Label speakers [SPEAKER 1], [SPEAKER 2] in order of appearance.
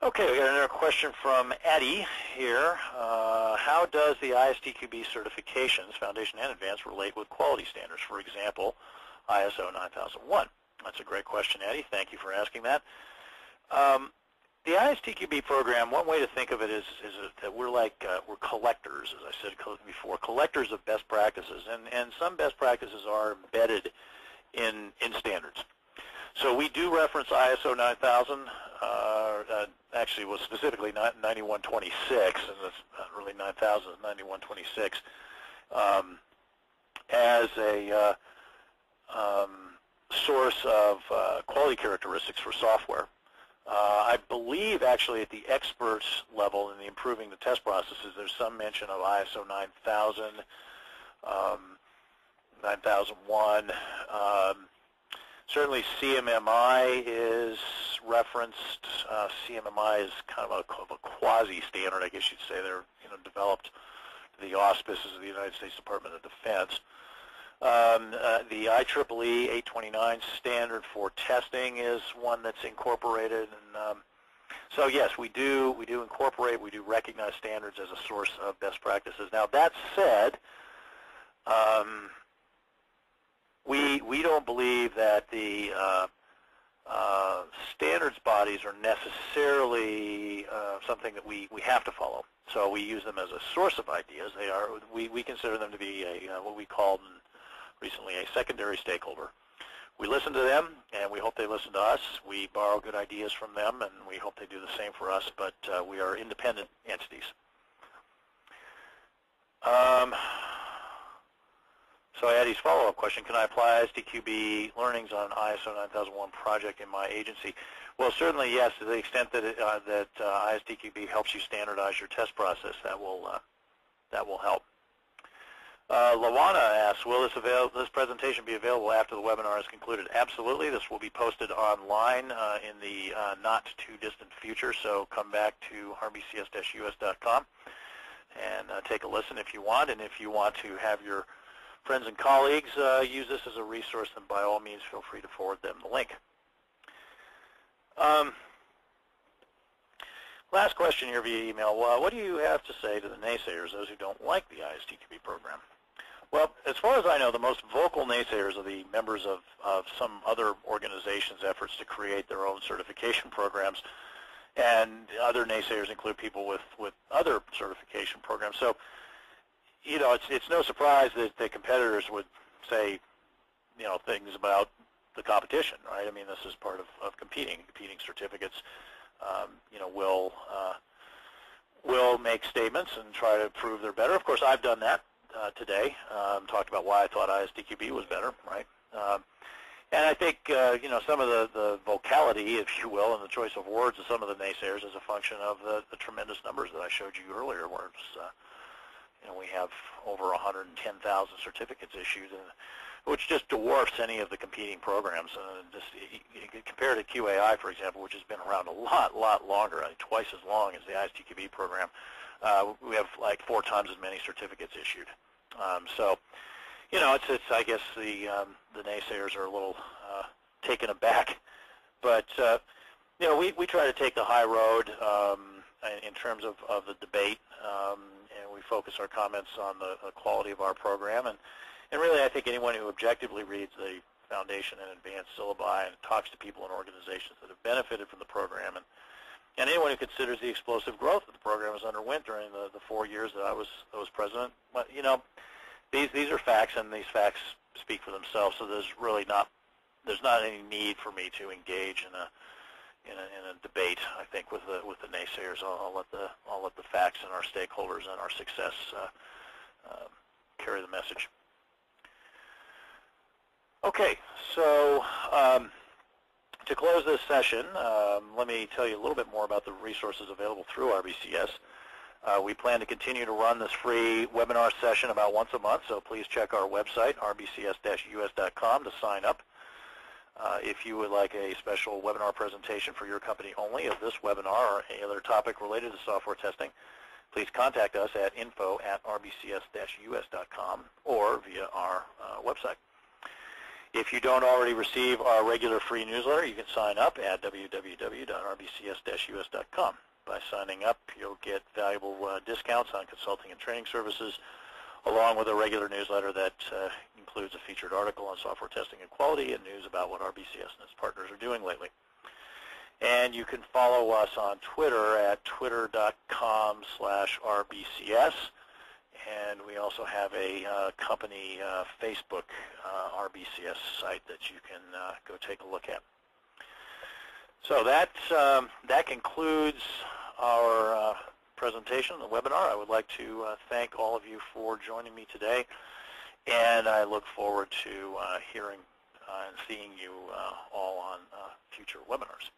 [SPEAKER 1] Okay, we got another question from Eddie here. How does the ISTQB certifications, Foundation and Advanced, relate with quality standards? For example, ISO 9001. That's a great question, Eddie. Thank you for asking that. The ISTQB program, one way to think of it is that we're collectors, as I said before, collectors of best practices, and some best practices are embedded in standards. So we do reference ISO 9000, actually was specifically 9126, and that's not really 9000, it's 9126, as a source of quality characteristics for software. I believe actually at the experts level in the improving the test processes, there's some mention of ISO 9000, 9001. Certainly CMMI is referenced. CMMI is kind of a quasi-standard, I guess you'd say. They're developed to the auspices of the United States Department of Defense. The IEEE 829 standard for testing is one that's incorporated, and so yes, we do incorporate, we do recognize standards as a source of best practices. Now that said, we don't believe that the standards bodies are necessarily something that we have to follow. So we use them as a source of ideas. We consider them to be what we called recently a secondary stakeholder. We listen to them, and we hope they listen to us. We borrow good ideas from them, and we hope they do the same for us, but we are independent entities. So Eddie's follow-up question, can I apply ISTQB learnings on ISO 9001 project in my agency? Well, certainly yes, to the extent that ISTQB helps you standardize your test process, that will help. Lawana asks, will this presentation be available after the webinar is concluded? Absolutely. This will be posted online in the not too distant future, so come back to rbcs-us.com and take a listen if you want. And if you want to have your friends and colleagues use this as a resource, then by all means feel free to forward them the link. Last question here via email. What do you have to say to the naysayers, those who don't like the ISTQB program? Well, as far as I know, the most vocal naysayers are the members of some other organizations' efforts to create their own certification programs, and other naysayers include people with other certification programs. So, it's no surprise that the competitors would say, things about the competition, right? I mean, this is part of competing. Competing certificates, will make statements and try to prove they're better. Of course, I've done that today. Talked about why I thought ISTQB was better, right? And I think, some of the vocality, if you will, and the choice of words of some of the naysayers is a function of the tremendous numbers that I showed you earlier, where it's, we have over 110,000 certificates issued, which just dwarfs any of the competing programs. Compared to QAI, for example, which has been around a lot longer, twice as long as the ISTQB program, we have like 4 times as many certificates issued. So, it's I guess the naysayers are a little taken aback, but we try to take the high road in terms of the debate, and we focus our comments on the quality of our program, and really I think anyone who objectively reads the Foundation and Advanced syllabi and talks to people and organizations that have benefited from the program, and anyone who considers the explosive growth that the program has underwent during the 4 years that I was president, but these are facts, and these facts speak for themselves. So there's not any need for me to engage in a debate. I think with the naysayers, I'll let the facts and our stakeholders and our success carry the message. Okay, so to close this session, let me tell you a little bit more about the resources available through RBCS. We plan to continue to run this free webinar session about once a month, so please check our website, rbcs-us.com, to sign up. If you would like a special webinar presentation for your company only of this webinar or any other topic related to software testing, please contact us at info@rbcs-us.com or via our website. If you don't already receive our regular free newsletter, you can sign up at www.rbcs-us.com. By signing up, you'll get valuable discounts on consulting and training services, along with a regular newsletter that includes a featured article on software testing and quality and news about what RBCS and its partners are doing lately. And you can follow us on Twitter at twitter.com/RBCS. And we also have a company Facebook RBCS site that you can go take a look at. So that concludes our presentation, the webinar. I would like to thank all of you for joining me today, and I look forward to hearing and seeing you all on future webinars.